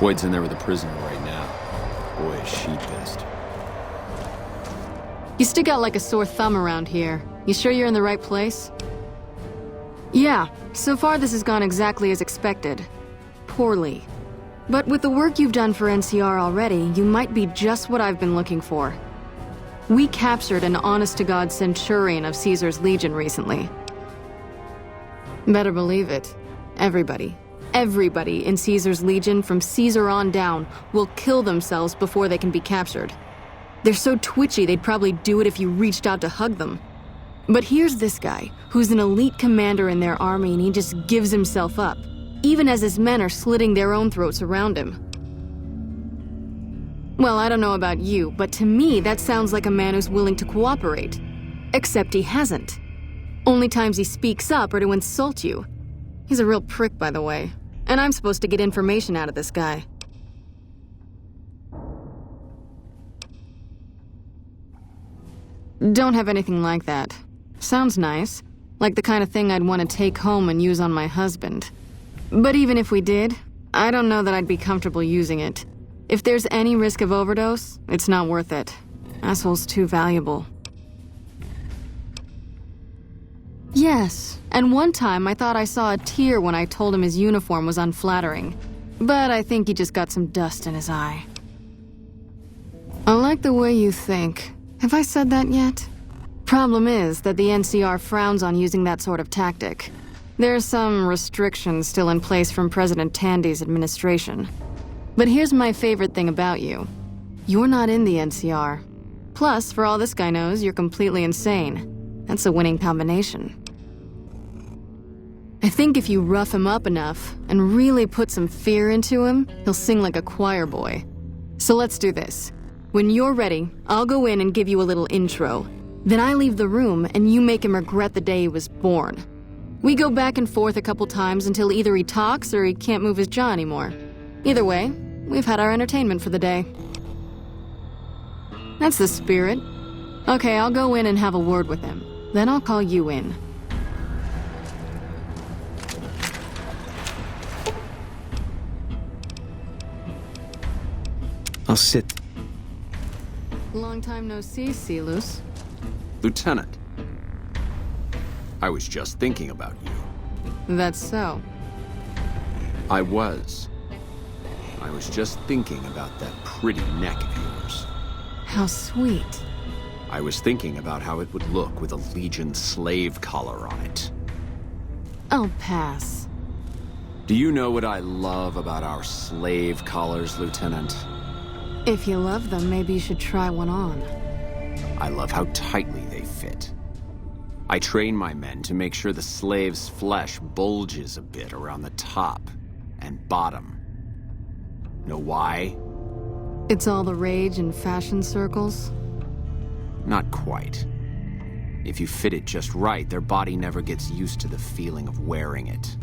Boyd's in there with a prisoner right now. Boy, is she pissed. You stick out like a sore thumb around here. You sure you're in the right place? Yeah, so far this has gone exactly as expected. Poorly. But with the work you've done for NCR already, you might be just what I've been looking for. We captured an honest-to-God centurion of Caesar's Legion recently. Better believe it. Everybody in Caesar's Legion from Caesar on down will kill themselves before they can be captured. They're so twitchy they'd probably do it if you reached out to hug them. But here's this guy, who's an elite commander in their army, and he just gives himself up, even as his men are slitting their own throats around him. Well, I don't know about you, but to me that sounds like a man who's willing to cooperate. Except he hasn't. Only times he speaks up are to insult you. He's a real prick, by the way. And I'm supposed to get information out of this guy. Don't have anything like that. Sounds nice. Like the kind of thing I'd want to take home and use on my husband. But even if we did, I don't know that I'd be comfortable using it. If there's any risk of overdose, it's not worth it. Asshole's too valuable. Yes, and one time I thought I saw a tear when I told him his uniform was unflattering. But I think he just got some dust in his eye. I like the way you think. Have I said that yet? Problem is that the NCR frowns on using that sort of tactic. There's some restrictions still in place from President Tandy's administration. But here's my favorite thing about you. You're not in the NCR. Plus, for all this guy knows, you're completely insane. That's a winning combination. I think if you rough him up enough and really put some fear into him, he'll sing like a choir boy. So let's do this. When you're ready, I'll go in and give you a little intro. Then I leave the room and you make him regret the day he was born. We go back and forth a couple times until either he talks or he can't move his jaw anymore. Either way, we've had our entertainment for the day. That's the spirit. Okay, I'll go in and have a word with him. Then I'll call you in. I'll sit. Long time no see, Silus. Lieutenant. I was just thinking about you. That's so. I was just thinking about that pretty neck of yours. How sweet. I was thinking about how it would look with a Legion slave collar on it. I'll pass. Do you know what I love about our slave collars, Lieutenant? If you love them, maybe you should try one on. I love how tightly they fit. I train my men to make sure the slave's flesh bulges a bit around the top and bottom. Know why? It's all the rage in fashion circles? Not quite. If you fit it just right, their body never gets used to the feeling of wearing it.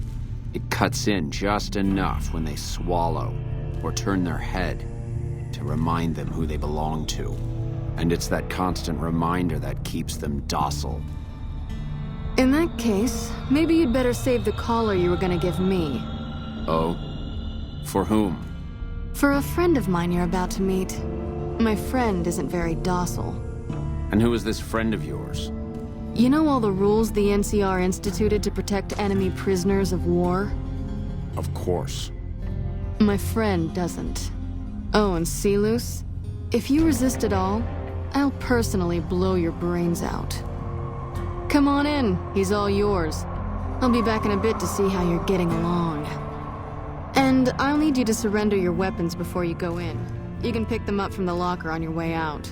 It cuts in just enough when they swallow or turn their head to remind them who they belong to. And it's that constant reminder that keeps them docile. In that case, maybe you'd better save the collar you were gonna give me. Oh? For whom? For a friend of mine you're about to meet. My friend isn't very docile. And who is this friend of yours? You know all the rules the NCR instituted to protect enemy prisoners of war? Of course. My friend doesn't. Oh, and Silus, if you resist at all, I'll personally blow your brains out. Come on in, he's all yours. I'll be back in a bit to see how you're getting along. And I'll need you to surrender your weapons before you go in. You can pick them up from the locker on your way out.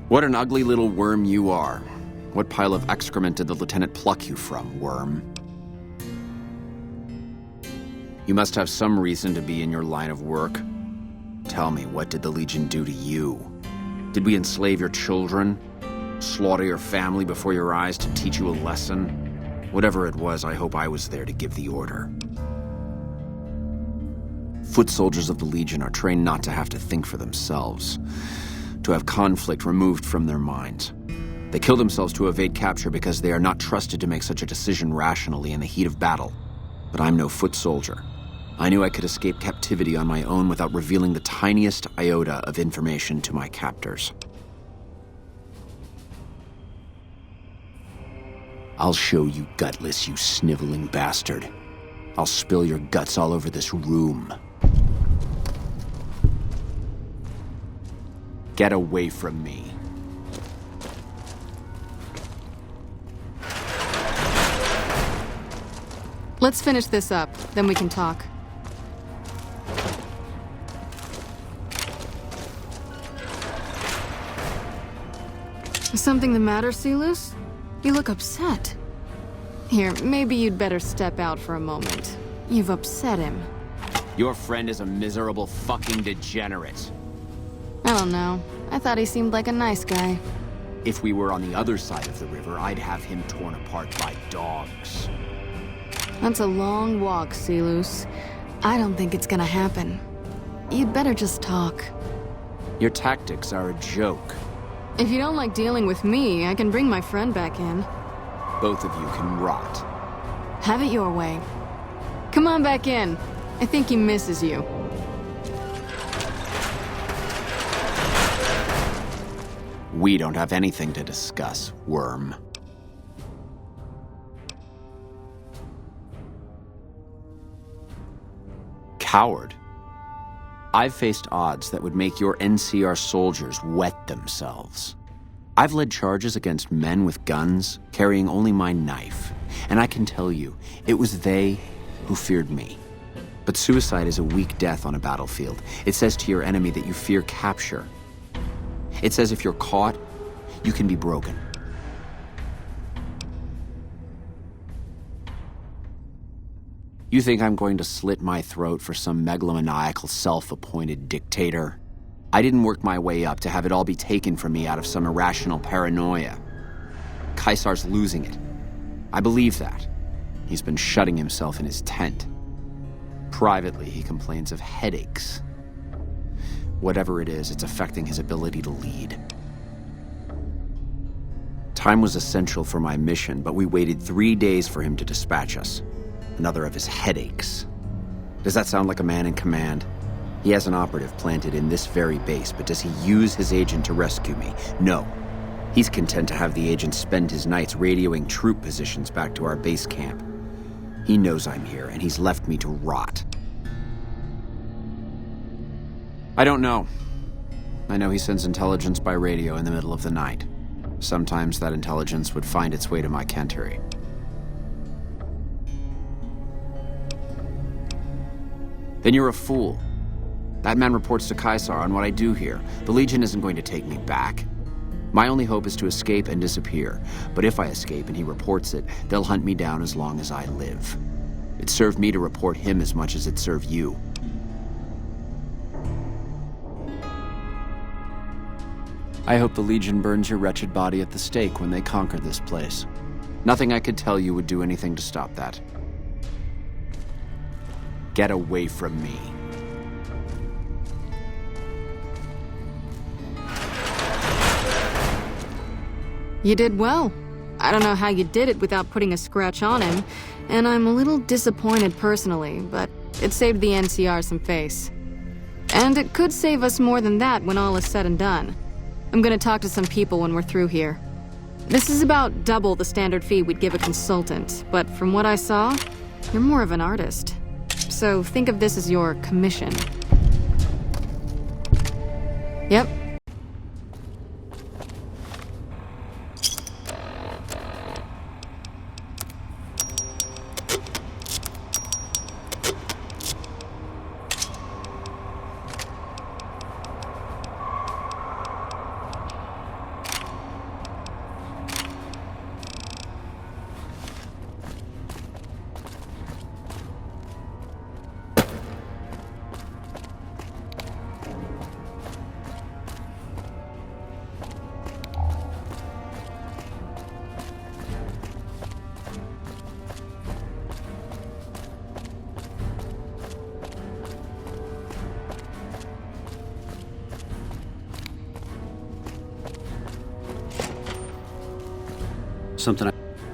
What an ugly little worm you are. What pile of excrement did the lieutenant pluck you from, worm? You must have some reason to be in your line of work. Tell me, what did the Legion do to you? Did we enslave your children? Slaughter your family before your eyes to teach you a lesson? Whatever it was, I hope I was there to give the order. Foot soldiers of the Legion are trained not to have to think for themselves, to have conflict removed from their minds. They kill themselves to evade capture because they are not trusted to make such a decision rationally in the heat of battle. But I'm no foot soldier. I knew I could escape captivity on my own without revealing the tiniest iota of information to my captors. I'll show you gutless, you sniveling bastard. I'll spill your guts all over this room. Get away from me. Let's finish this up, then we can talk. Is something the matter, Silus? You look upset. Here, maybe you'd better step out for a moment. You've upset him. Your friend is a miserable fucking degenerate. I don't know. I thought he seemed like a nice guy. If we were on the other side of the river, I'd have him torn apart by dogs. That's a long walk, Silus. I don't think it's gonna happen. You'd better just talk. Your tactics are a joke. If you don't like dealing with me, I can bring my friend back in. Both of you can rot. Have it your way. Come on back in. I think he misses you. We don't have anything to discuss, worm. Coward. I've faced odds that would make your NCR soldiers wet themselves. I've led charges against men with guns, carrying only my knife. And I can tell you, it was they who feared me. But suicide is a weak death on a battlefield. It says to your enemy that you fear capture. It says if you're caught, you can be broken. You think I'm going to slit my throat for some megalomaniacal self-appointed dictator? I didn't work my way up to have it all be taken from me out of some irrational paranoia. Caesar's losing it. I believe that. He's been shutting himself in his tent. Privately, he complains of headaches. Whatever it is, it's affecting his ability to lead. Time was essential for my mission, but we waited 3 days for him to dispatch us. Another of his headaches. Does that sound like a man in command? He has an operative planted in this very base, but does he use his agent to rescue me? No. He's content to have the agent spend his nights radioing troop positions back to our base camp. He knows I'm here, and he's left me to rot. I don't know. I know he sends intelligence by radio in the middle of the night. Sometimes that intelligence would find its way to my Kentiri. Then you're a fool. That man reports to Caesar on what I do here. The Legion isn't going to take me back. My only hope is to escape and disappear. But if I escape and he reports it, they'll hunt me down as long as I live. It served me to report him as much as it served you. I hope the Legion burns your wretched body at the stake when they conquer this place. Nothing I could tell you would do anything to stop that. Get away from me. You did well. I don't know how you did it without putting a scratch on him, and I'm a little disappointed personally, but it saved the NCR some face. And it could save us more than that when all is said and done. I'm gonna talk to some people when we're through here. This is about double the standard fee we'd give a consultant, but from what I saw, you're more of an artist. So think of this as your commission. Yep.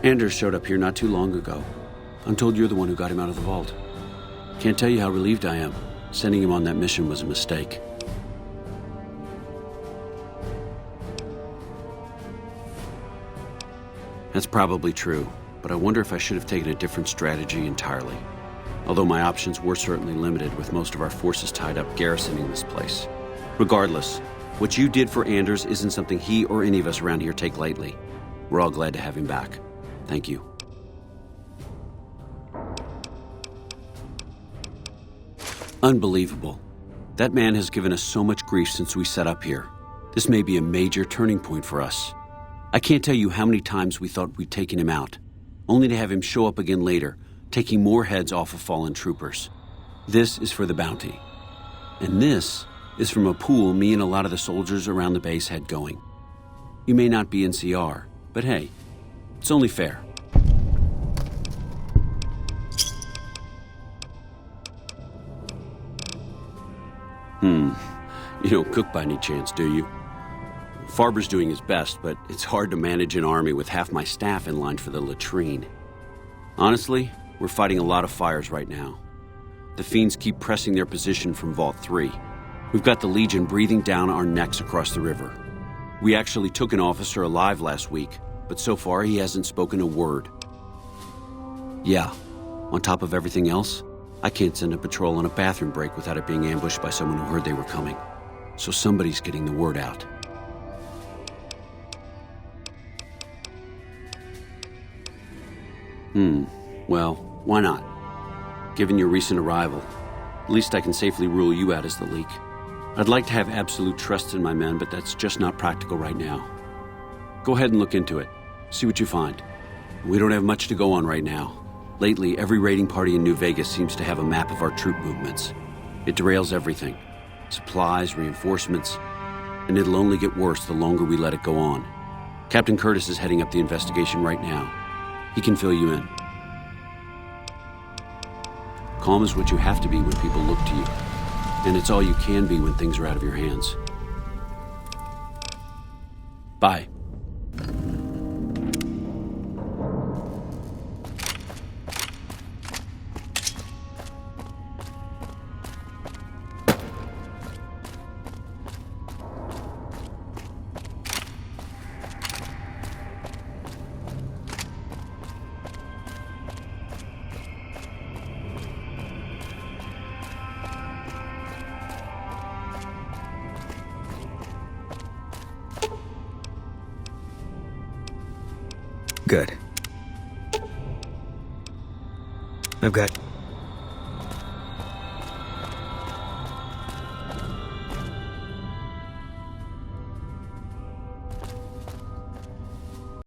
Anders showed up here not too long ago. I'm told you're the one who got him out of the vault. Can't tell you how relieved I am. Sending him on that mission was a mistake. That's probably true, but I wonder if I should have taken a different strategy entirely. Although my options were certainly limited, with most of our forces tied up garrisoning this place. Regardless, what you did for Anders isn't something he or any of us around here take lightly. We're all glad to have him back. Thank you. Unbelievable. That man has given us so much grief since we set up here. This may be a major turning point for us. I can't tell you how many times we thought we'd taken him out, only to have him show up again later, taking more heads off of fallen troopers. This is for the bounty. And this is from a pool me and a lot of the soldiers around the base had going. You may not be NCR, but hey, it's only fair. You don't cook by any chance, do you? Farber's doing his best, but it's hard to manage an army with half my staff in line for the latrine. Honestly, we're fighting a lot of fires right now. The fiends keep pressing their position from Vault 3. We've got the Legion breathing down our necks across the river. We actually took an officer alive last week, but so far he hasn't spoken a word. Yeah, on top of everything else, I can't send a patrol on a bathroom break without it being ambushed by someone who heard they were coming. So somebody's getting the word out. Well, why not? Given your recent arrival, at least I can safely rule you out as the leak. I'd like to have absolute trust in my men, but that's just not practical right now. Go ahead and look into it. See what you find. We don't have much to go on right now. Lately, every raiding party in New Vegas seems to have a map of our troop movements. It derails everything. Supplies, reinforcements, and it'll only get worse the longer we let it go on. Captain Curtis is heading up the investigation right now. He can fill you in. Calm is what you have to be when people look to you. And it's all you can be when things are out of your hands. Bye. Good. I've got